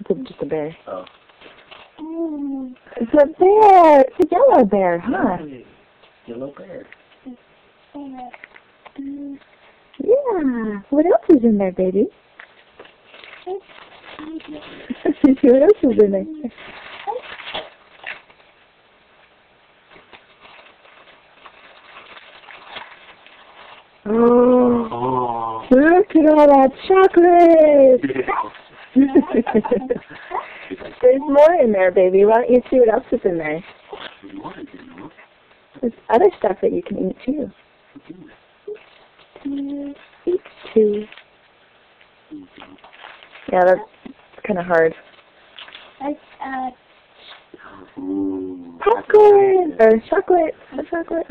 It's just a bear. Oh. It's a bear! It's a yellow bear, huh? Yellow bear. Yeah. What else is in there, baby? What else is in there? Oh, look at all that chocolate! There's more in there, baby. Why don't you see what else is in there? There's other stuff that you can eat, too. Eat, too. Yeah, that's kind of hard. Popcorn! Or chocolate. Chocolate.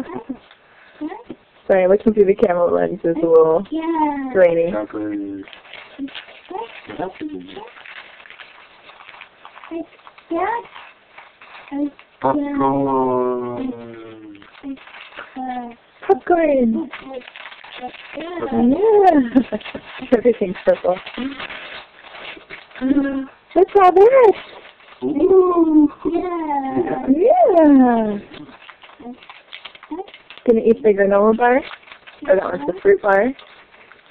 Sorry, looking through the camera lens is a little grainy. Popcorn. Popcorn! Yeah! Everything's purple. What's all that? Ooh. Yeah! Gonna eat the granola bar? Or that one's the fruit bar?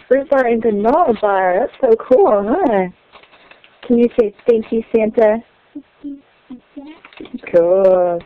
Fruit bar and granola bar. That's so cool, huh? Can you say thank you, Santa? Cool.